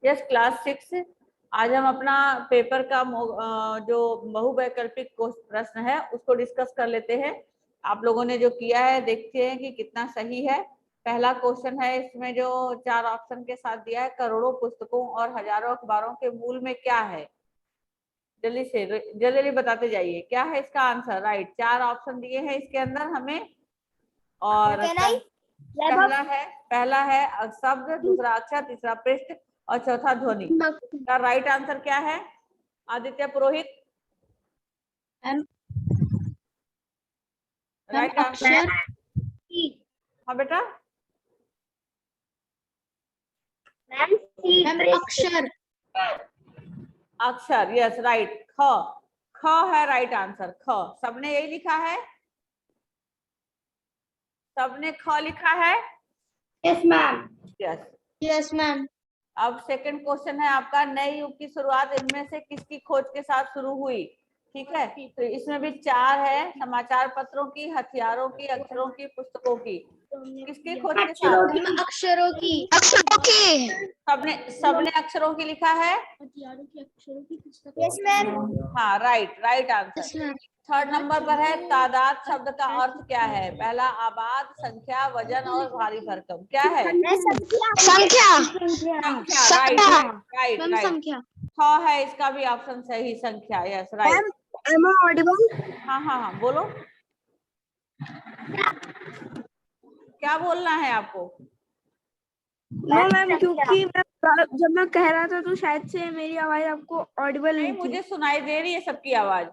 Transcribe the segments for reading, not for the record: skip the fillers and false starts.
Yes class 6 आज हम अपना पेपर का जो बहुवैकल्पिक प्रश्न है उसको डिस्कस कर लेते हैं। आप लोगों ने जो किया है देखते हैं कि कितना सही है। पहला क्वेश्चन है, इसमें जो 4 ऑप्शन के साथ दिया है, करोड़ों पुस्तकों और हजारों अखबारों के मूल में क्या है? जल्दी से जल्दी बताते जाइए, क्या है इसका आंसर? राइट, 4 ऑप्शन दिए हैं इसके अंदर हमें, और पहला है शब्द, दूसरा अक्षर, तीसरा पृष्ठ और चौथा ध्वनि। का राइट आंसर क्या है आदित्य पुरोहित? राइट आंसर हाँ बेटा, अक्षर। अक्षर, यस राइट। ख ख है राइट आंसर। ख, सबने यही लिखा है? सबने ख लिखा है? Yes ma'am. Yes yes ma'am. अब सेकंड क्वेश्चन है आपका, नए युग की शुरुआत इनमें से किसकी खोज के साथ शुरू हुई? ठीक है, तो इसमें भी 4 है, समाचार पत्रों की, हथियारों की, अक्षरों की, पुस्तकों की। किसकी खोज के साथ? अक्षरों की। सबने अक्षरों की लिखा है? Yes ma'am. हाँ राइट आंसर। थर्ड नंबर पर है, तादाद शब्द का अर्थ क्या है? पहला आबाद, संख्या, वजन और भारी भरकम। क्या है? संख्या। राइट। हाँ है इसका भी ऑप्शन सही, संख्या। Yes right. हाँ बोलो, क्या बोलना है आपको? मैम क्योंकि जब मैं कह रहा था तो शायद से मेरी आवाज आपको ऑडिबल नहीं, मुझे सुनाई दे रही है सबकी आवाज,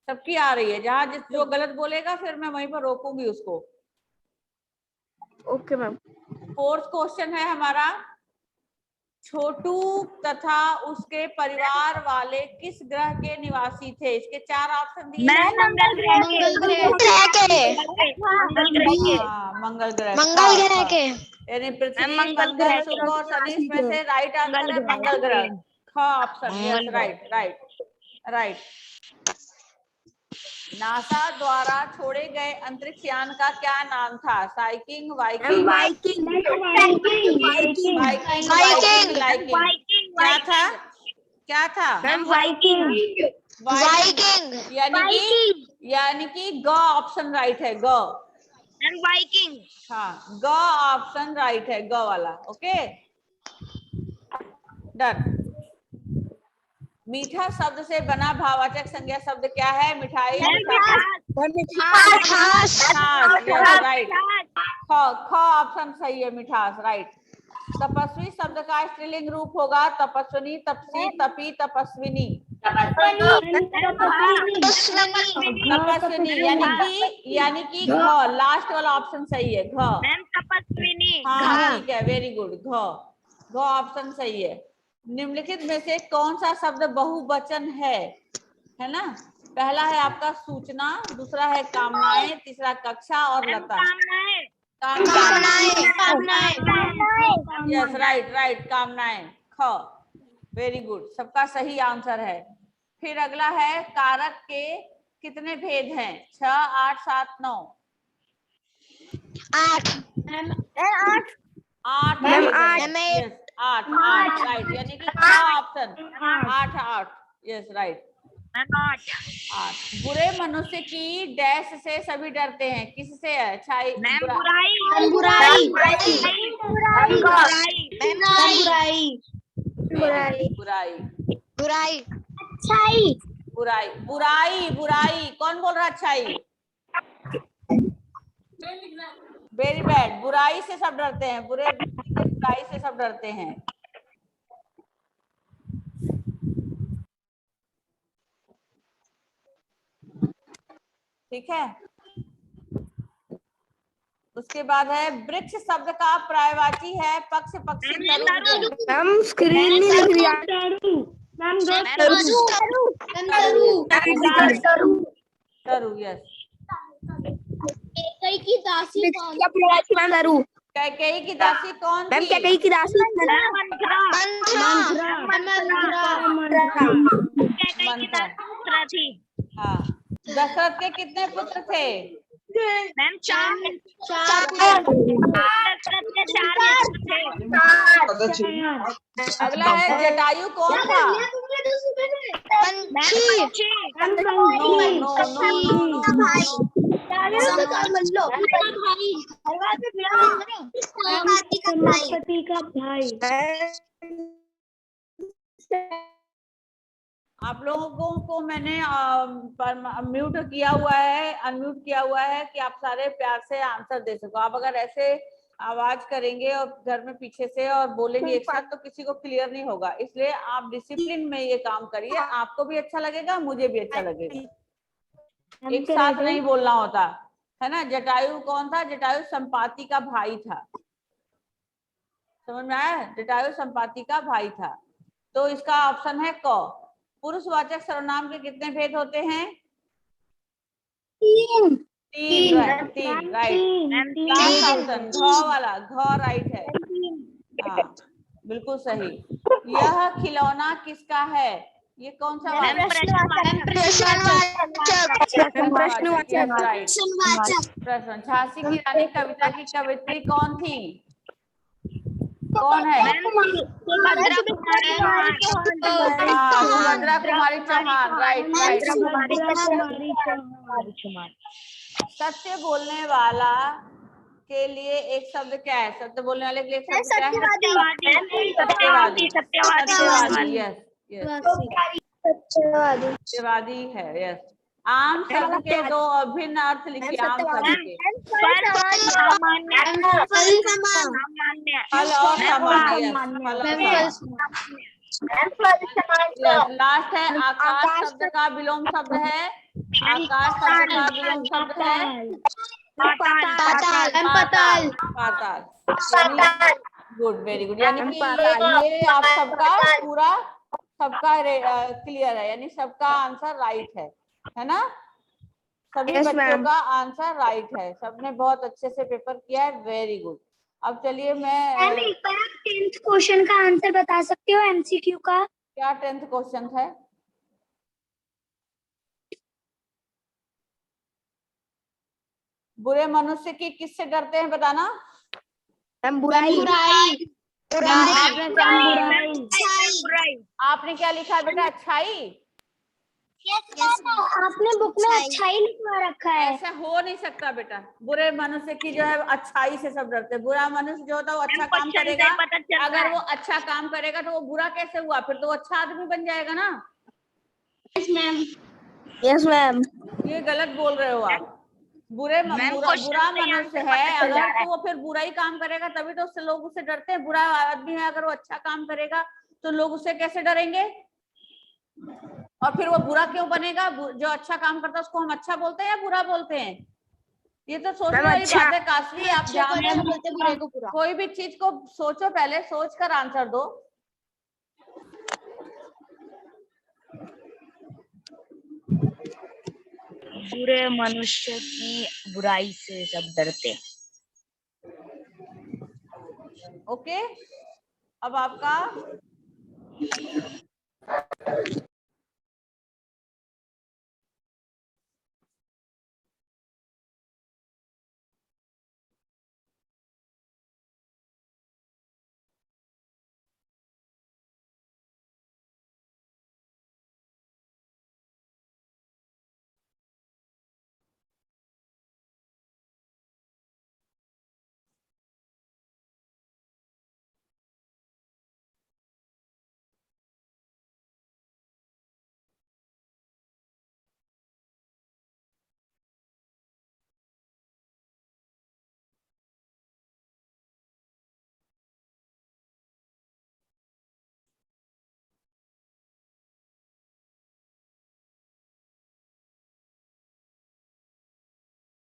सबकी आ रही है। जहाँ जो गलत बोलेगा फिर मैं वहीं पर रोकूंगी उसको। Okay ma'am. फोर्थ क्वेश्चन है हमारा, छोटू तथा उसके परिवार वाले किस ग्रह के निवासी थे? इसके 4 ऑप्शन दिए हैं। मंगल ग्रह के, यानी पृथ्वी, मंगल, शुक्र और शनि। इसमें से राइट आंसर है मंगल ग्रह। ख ऑप्शन, यस राइट। नासा द्वारा छोड़े गए अंतरिक्ष यान का क्या नाम था? साइकिंग, वाइकिंग, क्या था? वाइकिंग, यानी कि ग ऑप्शन राइट है, ग। वाइकिंग। हाँ, ग ऑप्शन राइट है, ग वाला। Okay done. मीठा शब्द से बना भाववाचक संज्ञा शब्द क्या है? मिठाई, राइट। ख ऑप्शन सही है, मिठास। राइट। तपस्वी शब्द का स्त्रीलिंग रूप होगा तपस्विनी, तपसी, तपी, तपस्विनी। तपस्विनी यानी कि घ, लास्ट वाला ऑप्शन सही है, घ। तपस्विनी। हाँ ठीक है, वेरी गुड। घ ऑप्शन सही है। निम्नलिखित में से कौन सा शब्द बहुवचन है ना? पहला है आपका सूचना, दूसरा है कामनाएं, तीसरा कक्षा और लता। यस राइट, कामनाएं। ख, वेरी गुड, सबका सही आंसर है। फिर अगला है, कारक के कितने भेद हैं? 6, 8, 7, 9। 8 राइट, यानी कि ऑप्शन 8। Yes right, 8। बुरे मनुष्य की डैश से सभी डरते हैं, किससे है? अच्छाई, बुराई। कौन बोल रहा है अच्छाई? Very bad. बुराई से सब डरते हैं, बुराई से सब डरते हैं। ठीक है, उसके बाद है, वृक्ष शब्द का पर्यायवाची है पक्ष, पक्षी, मैम स्क्रीन नहीं दिख रही है। तरु। यस, कैकई की दासी कौन? कैकेयी की दासी कौन थी? कैकई की दासी मंथरा थी। हाँ। दशरथ के कितने पुत्र थे? मैम 4। अगला है जटायु कौन था? नो नो नो नो संपत्ति का भाई। आप लोगों को मैंने म्यूट किया हुआ है, अनम्यूट किया हुआ है कि आप सारे प्यार से आंसर दे सको। आप अगर ऐसे आवाज करेंगे और घर में पीछे से और बोलेंगे एक साथ तो किसी को क्लियर नहीं होगा, इसलिए आप डिसिप्लिन में ये काम करिए, आपको भी अच्छा लगेगा, मुझे भी अच्छा लगेगा। एक साथ नहीं बोलना होता है ना। जटायु कौन था? जटायु संपाति का भाई था, समझ में आया? जटायु संपाति का भाई था। तो इसका ऑप्शन है क। पुरुषवाचक सर्वनाम के कितने भेद होते हैं? तीन, राइट। लास्ट ऑप्शन घ वाला, घ राइट है। हाँ बिल्कुल सही। यह खिलौना किसका है? ये कौन सा वाला? प्रश्न। झांसी की रानी कविता की कवित्री कौन थी? कौन है? Subhadra Kumari Chauhan, right right. सत्य बोलने वाला के लिए एक शब्द क्या है? सत्य बोलने वाले के लिए एक शब्द क्या है? सत्यवादी। यस सत्यवादी है। यस। आम शब्द के दो अभिन्न अर्थ लिखिए। आम शब्द के फल और सामान्य। लास्ट है आकाश शब्द का विलोम शब्द है। आकाश शब्द का विलोम शब्द है पाताल। Good, very good. यानी कि ये आप सबका पूरा सबका क्लियर है, यानी सबका आंसर राइट है ना? सभी बच्चों का आंसर राइट है। सबने बहुत अच्छे से पेपर किया है, वेरी गुड। अब चलिए मैं एक बार आप 10th क्वेश्चन का आंसर बता सकते हो एमसीक्यू का? क्या 10th क्वेश्चन है? बुरे मनुष्य की किससे डरते हैं बताना? बुराई। आपने क्या लिखा है बेटा? अच्छाई। आपने बुक में अच्छाई लिखवा रखा है। ऐसा हो नहीं सकता बेटा। बुरे मनुष्य की जो है अच्छाई से सब डरते हैं। बुरा मनुष्य जो होता है वो अच्छा काम करेगा। अगर वो अच्छा काम करेगा तो वो बुरा कैसे हुआ? फिर तो वो अच्छा आदमी बन जाएगा ना। Yes ma'am. ये गलत बोल रहे हो आप। बुरा मनुष्य है अगर तो वो फिर बुरा ही काम करेगा, तभी तो उससे लोग उससे डरते हैं। बुरा आदमी है अगर वो अच्छा काम करेगा तो लोग उससे कैसे डरेंगे? और फिर वो बुरा क्यों बनेगा? जो अच्छा काम करता है उसको हम अच्छा बोलते हैं या बुरा बोलते हैं? ये तो सोचने वाली बात है काशवी। आप जाने कोई भी चीज को सोचो, पहले सोच कर आंसर दो। बुरे मनुष्य की बुराई से सब डरते। ओके, अब आपका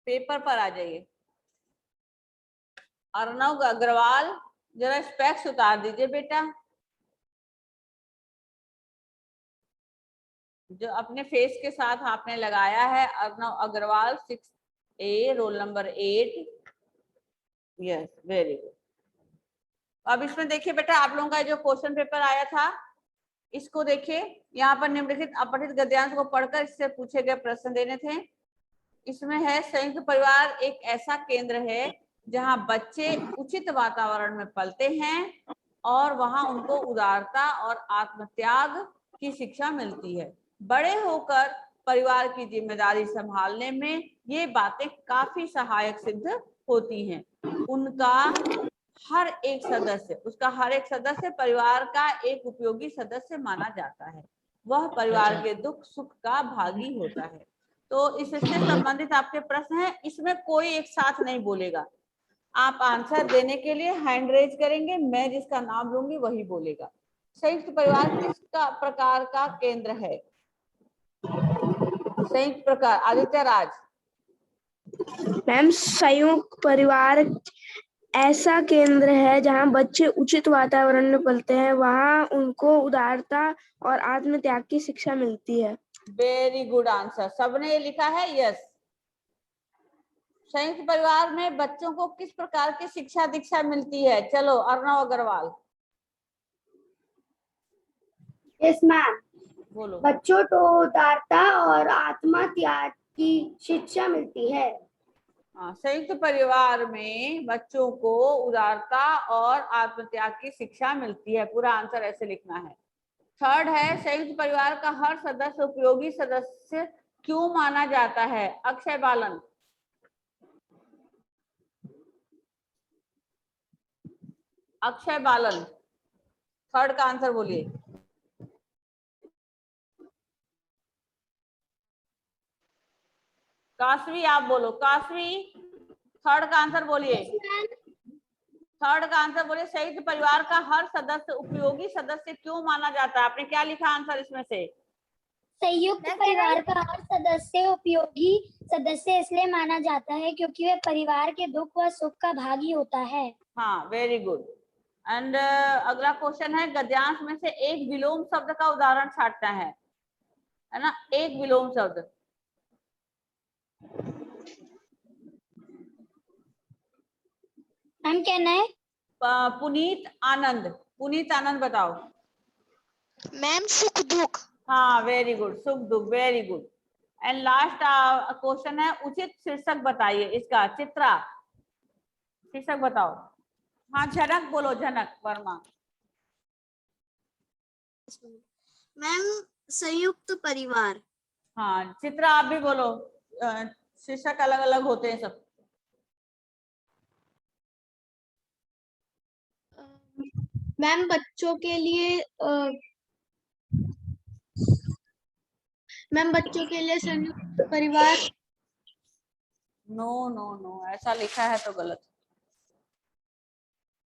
पेपर पर आ जाइए। अर्नव अग्रवाल, जरा स्पेक्स उतार दीजिए बेटा। जो अपने फेस के साथ आपने लगाया है, Arnav Agarwal 6A, roll number 8। Yes, very good. अब इसमें देखिए बेटा, आप लोगों का जो क्वेश्चन पेपर आया था इसको देखिए। यहाँ पर निम्नलिखित अपठित गद्यांश को पढ़कर इससे पूछे गए प्रश्न देने थे। इसमें है संयुक्त परिवार एक ऐसा केंद्र है जहाँ बच्चे उचित वातावरण में पलते हैं और वहां उनको उदारता और आत्मत्याग की शिक्षा मिलती है। बड़े होकर परिवार की जिम्मेदारी संभालने में ये बातें काफी सहायक सिद्ध होती हैं। उसका हर एक सदस्य परिवार का एक उपयोगी सदस्य माना जाता है। वह परिवार के दुख सुख का भागी होता है। तो इससे संबंधित आपके प्रश्न हैं, इसमें कोई एक साथ नहीं बोलेगा। आप आंसर देने के लिए हैंड रेज करेंगे, मैं जिसका नाम लूंगी वही बोलेगा। संयुक्त परिवार किस प्रकार का केंद्र है? संयुक्त प्रकार, आदित्य राज। मैम संयुक्त परिवार ऐसा केंद्र है जहाँ बच्चे उचित वातावरण में पलते हैं, वहाँ उनको उदारता और आत्मत्याग की शिक्षा मिलती है। वेरी गुड आंसर, सबने ये लिखा है यस। संयुक्त परिवार में बच्चों को किस प्रकार की शिक्षा दीक्षा मिलती है? चलो अर्णव अग्रवाल। यस मैम, बोलो। बच्चों को उदारता और आत्मा त्याग की शिक्षा मिलती है। संयुक्त परिवार में बच्चों को उदारता और आत्मत्याग की शिक्षा मिलती है। पूरा आंसर ऐसे लिखना है। थर्ड है, संयुक्त परिवार का हर सदस्य उपयोगी सदस्य क्यों माना जाता है? अक्षय बालन। अक्षय बालन, थर्ड का आंसर बोलिए। काशवी आप बोलो, काशवी थर्ड का आंसर बोलिए। थर्ड का आंसर बोलिए, संयुक्त परिवार का हर सदस्य उपयोगी सदस्य क्यों माना जाता है? आपने क्या लिखा आंसर इसमें से? संयुक्त परिवार का हर सदस्य उपयोगी सदस्य इसलिए माना जाता है क्योंकि वह परिवार के दुख व सुख का भागी होता है। हाँ, वेरी गुड। एंड अगला क्वेश्चन है, गद्यांश में से एक विलोम शब्द का उदाहरण छांटना है ना? एक विलोम शब्द। हम कहना है पुनीत आनंद, पुनीत आनंद बताओ। मैम सुख दुख। हाँ, वेरी गुड, सुख दुख, very good. And last question है, उचित शीर्षक बताइए इसका। चित्रा शीर्षक बताओ। हाँ, झनक बोलो, झनक वर्मा। मैम संयुक्त परिवार। हाँ, चित्रा आप भी बोलो। शीर्षक अलग अलग होते हैं सब। मैम बच्चों के लिए संयुक्त परिवार। नो नो नो, ऐसा लिखा है तो गलत।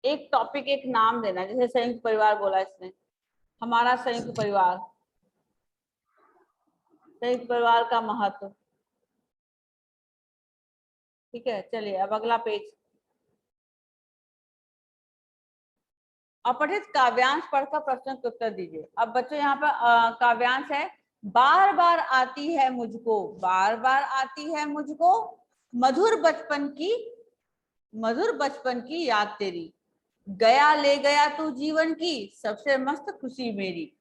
एक टॉपिक, एक नाम देना, जैसे संयुक्त परिवार बोला इसने, हमारा संयुक्त परिवार, संयुक्त परिवार का महत्व। ठीक है, चलिए अब अगला पेज। अपठित काव्यांश पढ़कर प्रश्न के उत्तर दीजिए। अब बच्चों यहाँ पर काव्यांश है, बार बार आती है मुझको, बार बार आती है मुझको मधुर बचपन की याद तेरी, गया ले गया तू जीवन की सबसे मस्त खुशी मेरी,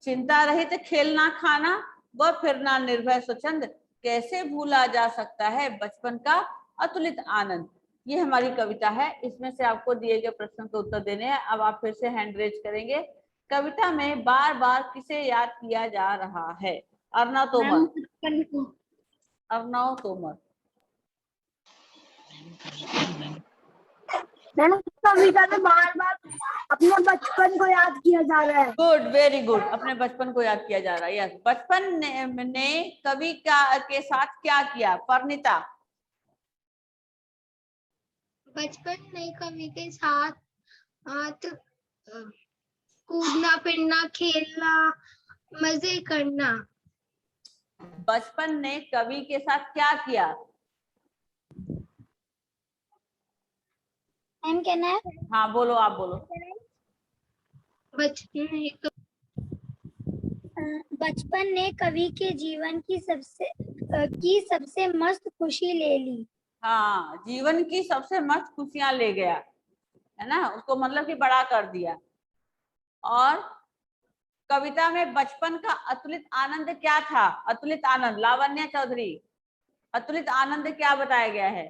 चिंता रहित खेलना खाना व फिरना निर्भय स्वच्छंद, कैसे भूला जा सकता है बचपन का अतुलित आनंद। ये हमारी कविता है। इसमें से आपको दिए गए प्रश्न के उत्तर देने हैं। अब आप फिर से हैंड रेज करेंगे। कविता में बार बार किसे याद किया जा रहा है? अर्णव तोमर। अर्णव तोमर। मैंने कविता में बार बार अपने बचपन को याद किया जा रहा है। गुड, वेरी गुड, अपने बचपन को याद किया जा रहा है। यस, बचपन ने कवि के साथ क्या किया? परिणीता। बचपन में कवि के साथ कूदना फिरना खेलना मजे करना। बचपन ने कवि के साथ क्या किया? हम कहना है हाँ बोलो, आप बोलो। बचपन ने कवि के जीवन की सबसे मस्त खुशी ले ली। हाँ, जीवन की सबसे मस्त खुशियां ले गया, है ना? उसको मतलब कि बड़ा कर दिया। और कविता में बचपन का अतुलित आनंद क्या था? अतुलित आनंद, लावण्या चौधरी, अतुलित आनंद क्या बताया गया है?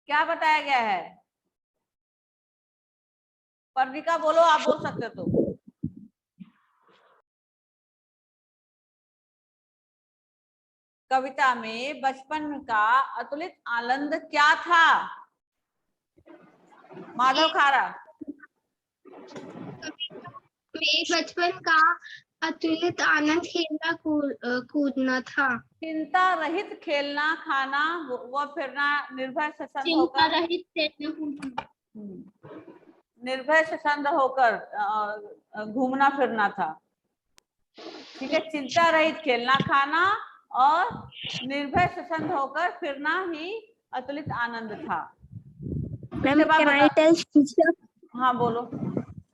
क्या बताया गया है? पर्णिका बोलो, आप बोल सकते हो तो। कविता में बचपन का अतुलित आनंद क्या था? माधव खारा। में बचपन का अतुलित आनंद खेलना कूदना था। चिंता रहित खेलना, खाना व फिरना, निर्भय स्वतंत्र चिंता होकर, रहित खेलना कूदना। निर्भय स्वतंत्र होकर घूमना फिरना था। ठीक है, चिंता रहित खेलना, खाना और निर्भय स्वतंत्र होकर फिरना ही अतुलित आनंद था। मैम उसके बाद कैन आई टेल टीचर? हाँ बोलो।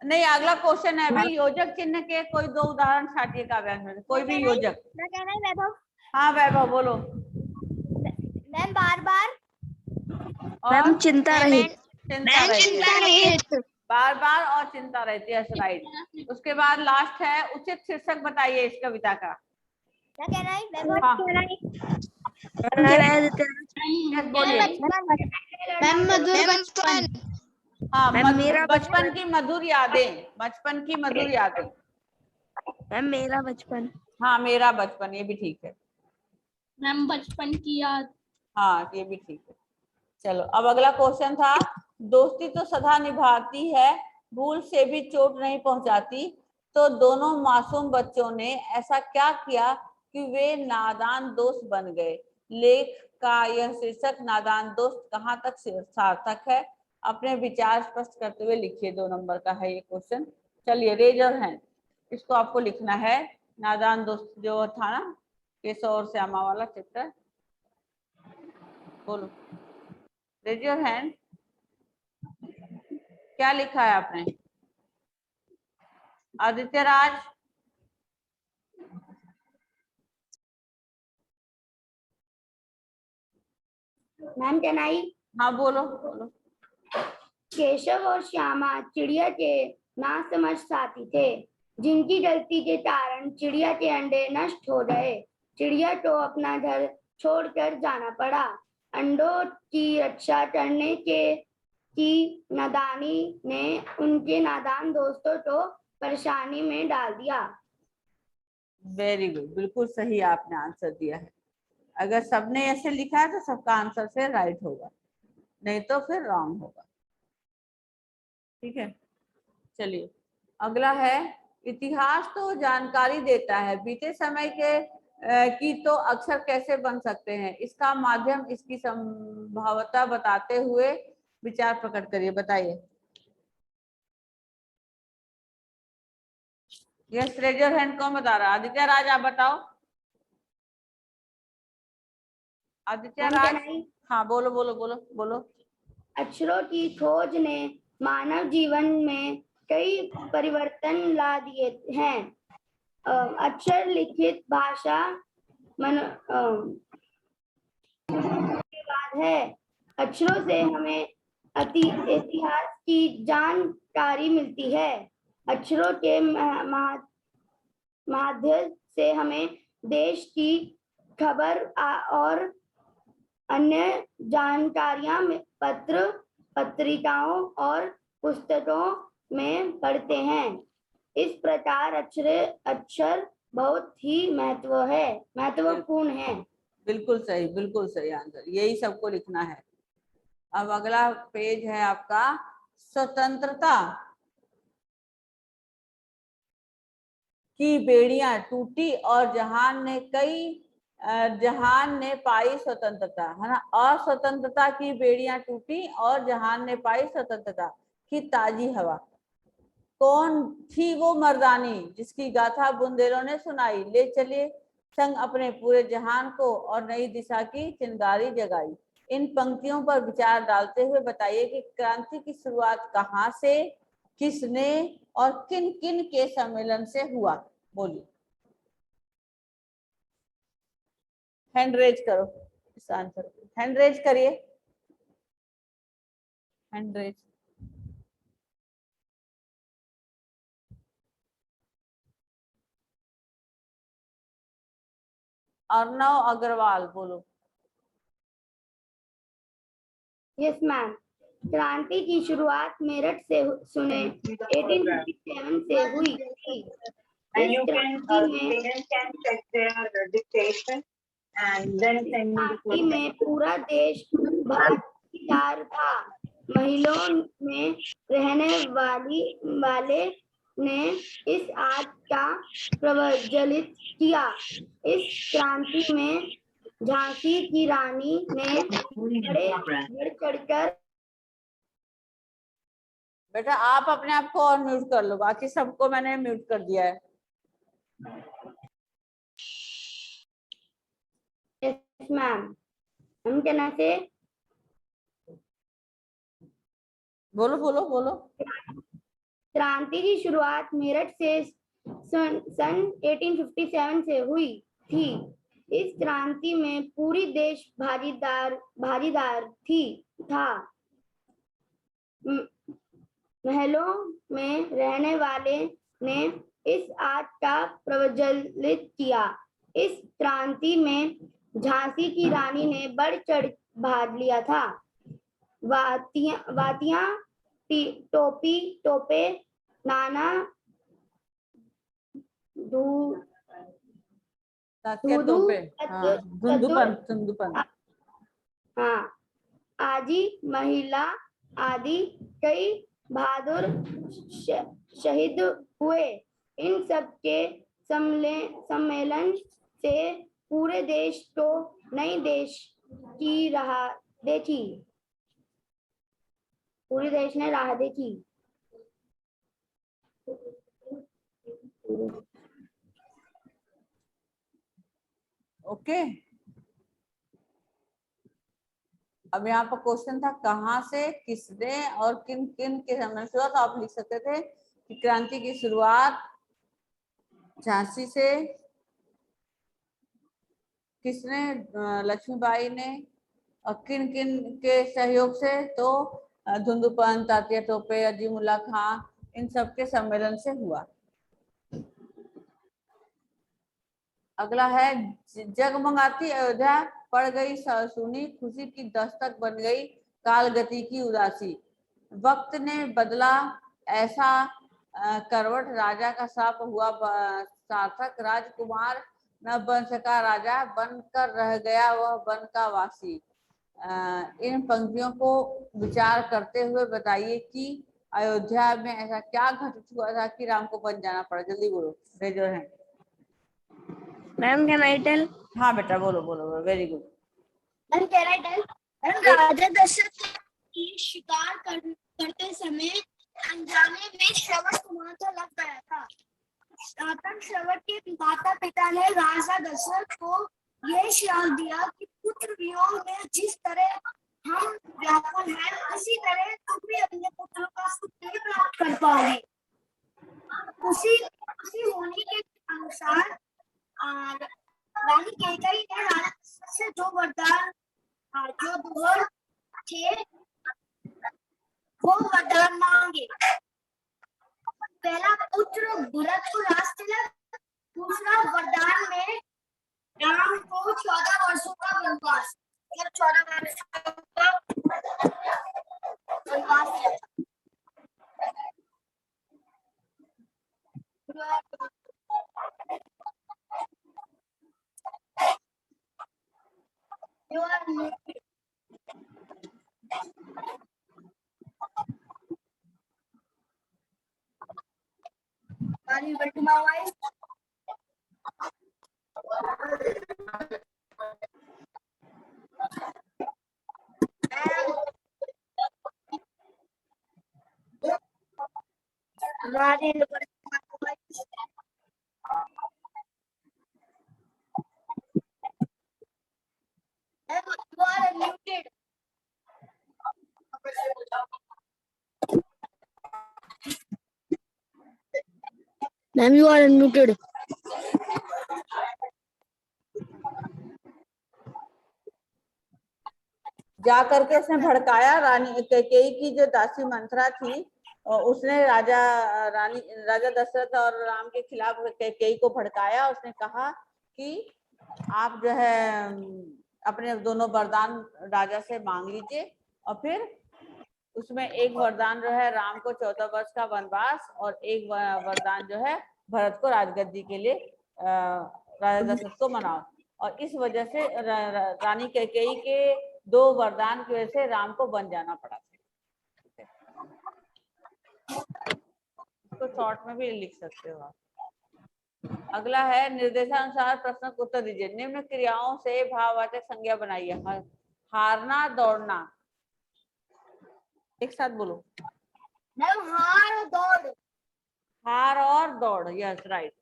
नहीं, अगला क्वेश्चन है अभी, योजक चिन्ह के कोई दो उदाहरण छाटिए काव्यांश में, कोई भी योजक। मैं कहना है वैभव। हाँ वैभव बोलो। मैम बार बार। मैम और चिंता रहित। चिंता रहित, बार बार और चिंता रहती है, राइट। उसके बाद लास्ट है, उचित शीर्षक बताइए इस कविता का। क्या कहना है वैभव? हाँ yes, बोलिए। मैम मधुर बचपन। हाँ मैम मेरा बचपन की मधुर यादें, बचपन की मधुर यादें। मैम मेरा बचपन। हाँ मेरा बचपन, ये भी ठीक है। मैम बचपन की याद। हाँ ये भी ठीक है। चलो अब अगला क्वेश्चन था, दोस्ती तो सदा निभाती है, भूल से भी चोट नहीं पहुंचाती, तो दोनों मासूम बच्चों ने ऐसा क्या किया कि वे नादान दोस्त बन गए? लेख का यह शीर्षक नादान दोस्त कहाँ तक सार्थक है? अपने विचार स्पष्ट करते हुए लिखिए। 2 नंबर का है ये क्वेश्चन। चलिए रेज और हैंड, इसको आपको लिखना है। नादान दोस्त जो था ना, केशव और श्यामा वाला चैप्टर। बोलो, रेज योर हैंड। क्या लिखा है आपने? Aditya Raj. Ma'am can I? हाँ बोलो बोलो। केशव और श्यामा चिड़िया के नासमझ साथी थे, जिनकी गलती के कारण चिड़िया के अंडे नष्ट हो गए। चिड़िया को अपना घर छोड़कर जाना पड़ा। अंडों की रक्षा करने की नादानी ने उनके नादान दोस्तों को परेशानी में डाल दिया। वेरी गुड, बिल्कुल सही आपने आंसर दिया है। अगर सबने ऐसे लिखा है तो सबका आंसर से राइट होगा, नहीं तो फिर रॉन्ग होगा। ठीक है, चलिए अगला है, इतिहास तो जानकारी देता है, बीते समय के की तो अक्षर कैसे बन सकते हैं? इसका माध्यम इसकी संभावता बताते हुए विचार प्रकट करिए। बताइए। Yes, raise your hand. कौन बता रहा? आदित्य राज आप बताओ। Aditya ma'am Raj. Can I? हाँ बोलो बोलो बोलो बोलो। अक्षरों की खोज ने मानव जीवन में कई परिवर्तन ला दिए हैं। अक्षर लिखित भाषा के बाद है। अक्षरों से हमें इतिहास की जानकारी मिलती है। अक्षरों के माध्यम से हमें देश की खबर और अन्य जानकारियां पत्र पत्रिकाओं और पुस्तकों में पढ़ते हैं। इस प्रकार अक्षर बहुत ही महत्वपूर्ण है। बिल्कुल सही आंसर, यही सबको लिखना है। अब अगला पेज है आपका, स्वतंत्रता की बेड़ियां टूटी और जहान ने पाई स्वतंत्रता, है ना। अस्वतंत्रता की बेड़ियां टूटी और जहान ने पाई स्वतंत्रता की ताजी हवा। कौन थी वो मर्दानी जिसकी गाथा बुंदेलों ने सुनाई? ले चलिए संग अपने पूरे जहान को और नई दिशा की चिंगारी जगाई। इन पंक्तियों पर विचार डालते हुए बताइए कि क्रांति की शुरुआत कहाँ से, किसने और किन किन के सम्मेलन से हुआ? बोलिए, हैंड रेज करो। इस आंसर को हैंड रेज करिए, हैंड रेज। अर्णव अग्रवाल बोलो। Yes ma'am. क्रांति की शुरुआत मेरठ से सुने 1857 से हुई थी। इस क्रांति में पूरा देश भागीदार था। महिलाओं में रहने वाले ने इस आज का प्रज्वलित किया। इस क्रांति में झांसी की रानी ने बढ़ चढ़कर। बेटा आप अपने आप को और म्यूट कर लो, बाकी सबको मैंने म्यूट कर दिया है। Yes ma'am. हम कहना से बोलो बोलो बोलो। क्रांति की शुरुआत मेरठ से सन 1857 से हुई थी। इस क्रांति में पूरी देश भागीदार था। महलों में रहने वाले ने इस आज का प्रज्वलित किया। इस क्रांति में झांसी की रानी ने बढ़ चढ़ भाग लिया था। वातियां टोपे नाना हाँ आदि महिला आदि कई बहादुर शहीद हुए। इन सबके सम्मेलन से पूरे देश को नई देश की राह देखी। पूरे देश ने राह देखी। ओके। अब यहाँ पर क्वेश्चन था कहाँ से, किसने और किन किन के समय से हुआ, तो आप लिख सकते थे कि क्रांति की शुरुआत झांसी से, किसने, लक्ष्मीबाई ने, और किन किन के सहयोग से, तो धुंधुपंत, तात्या टोपे, अजीमुल्ला खां, इन सब के सम्मेलन से हुआ। अगला है जगमगाती अयोध्या पड़ गई सुनी, खुशी की दस्तक बन गई काल गति की उदासी। वक्त ने बदला ऐसा करवट, राजा का श्राप हुआ सार्थक, राजकुमार न बन सका राजा, बनकर रह गया वह वन का वासी। इन पंक्तियों को विचार करते हुए बताइए कि अयोध्या में ऐसा क्या घटित हुआ था कि राम को बन जाना पड़ा। जल्दी बोलो, raise your hand. Ma'am can I tell? हाँ बेटा बोलो बोलो, very good. Ma'am can I tell? राजा दशरथ की शिकार करते समय अनजाने में श्रवण कुमार को लग गया था। तब श्रवण के माता पिता ने राजा दशरथ को यह श्राप दिया कि पुत्र वियोग में जिस तरह हम व्याकुल हैं, उसी तरह तुम भी अपने पुत्रों का सुख नहीं प्राप्त कर पाओगे। उसी होने के अनुसार रानी कैकेयी ने राजा से जो वरदान जो दोहर थे वो वरदान मांगे। पहला पुत्र भरत को राज तिलक, दूसरा वरदान में राम को 14 वर्षों का वनवास। 14 वर्षों का वनवास। You are muted. Are you able to my voice? Are you able to my voice? You are muted. Ma'am, you are unmuted. जा करके उसने भड़काया रानी कैकेयी की जो दासी मंथरा थी, उसने राजा दशरथ और राम के खिलाफ कैकेयी को भड़काया। उसने कहा कि आप जो है अपने दोनों वरदान राजा से मांग लीजिए। और फिर उसमें एक वरदान जो है राम को 14 वर्ष का वनवास और एक वरदान जो है भरत को राजगद्दी के लिए राजा दशरथ को मनाओ। और इस वजह से रानी कैकेयी के 2 वरदान की वजह से राम को वन जाना पड़ा। इसको शॉर्ट में भी लिख सकते हो आप। अगला है निर्देशानुसार प्रश्न को उत्तर दीजिए। निम्न क्रियाओं से भाववाचक संज्ञा बनाइए। हारना, दौड़ना। एक साथ बोलो। मैम हार और दौड़। हार और दौड़, यस राइट।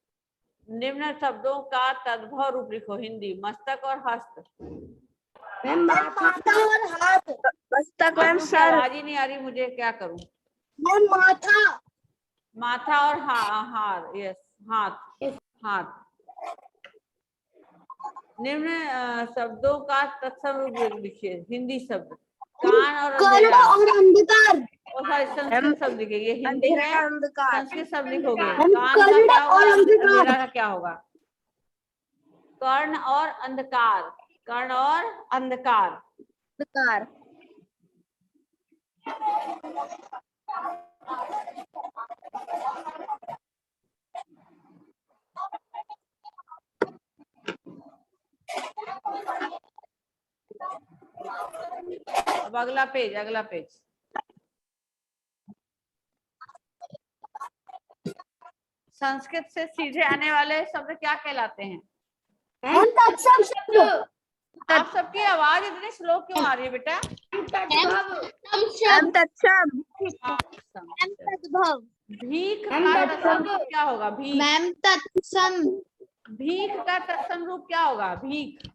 निम्न शब्दों का तद्भव रूप लिखो। हिंदी। मस्तक और हस्त। मैम माथा और हाथ। मस्तक मैम सर। आवाज ही नहीं आ रही मुझे, क्या करूं। मैम माथा। माथा और हार, यस हाथ, हाथ। निम्न शब्दों का तत्सम रूप लिखिए। हिंदी शब्द। कान और अंधेरा। और अंधकार। और सारे संस्कृत शब्द लिखिए। ये हिंदी है, अंधकार। संस्कृत शब्द लिखोगे। हम कान का कर्ण क्या होगा, और अंधकार। अंधेरा का क्या होगा। कर्ण और अंधकार। कर्ण और अंधकार। अंधकार। अब अगला पेज, अगला पेज। संस्कृत से सीधे आने वाले शब्द क्या कहलाते हैं। तत्सम शब्द। आप सबकी आवाज इतनी स्लो क्यों आ रही है बेटा। तत्सम। तद्भव। भीख का तत्सम रूप क्या होगा। भीख। मैम तत्सम। भीख का तत्सम रूप क्या होगा। भीख।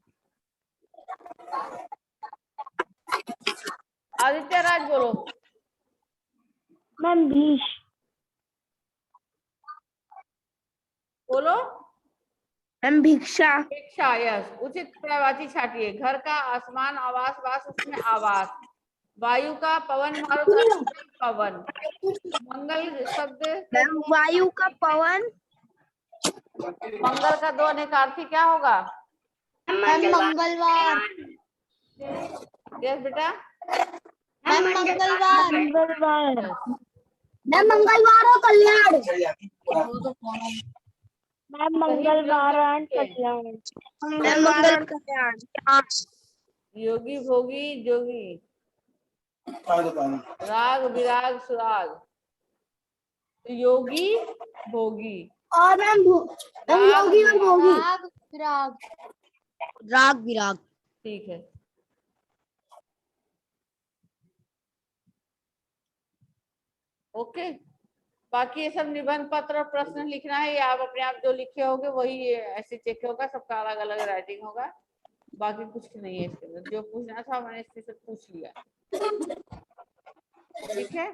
आदित्य राज बोलो। मैम भीष। बोलो। मैम भिक्षा। भिक्षा, यस। उचित पर्यायवाची छाटिए। घर का, आसमान, आवास, वास, उसमें आवास। वायु का, पवन, मारुत, पवन। मंगल शब्द। मैम वायु का पवन। मंगल का 2 अनेकार्थी क्या होगा। मंगलवार। यस बेटा। मैम मंगलवार। मंगलवार। मैम मंगलवार और कल्याण। मैम मंगलवार और कल्याण। मंगलवार और कल्याण। योगी, भोगी, जोगी। राग, विराग, सुराग। योगी, भोगी। और मैम योगी और भोगी। राग विराग। राग विराग। ठीक है। ओके। बाकी ये सब निबंध पत्र और प्रश्न लिखना है। ये आप अपने आप जो लिखे होगे वही ऐसे चेक होगा। सबका अलग अलग राइटिंग होगा। बाकी कुछ नहीं है इसके अंदर। जो पूछना था मैंने इससे पूछ लिया। ठीक है।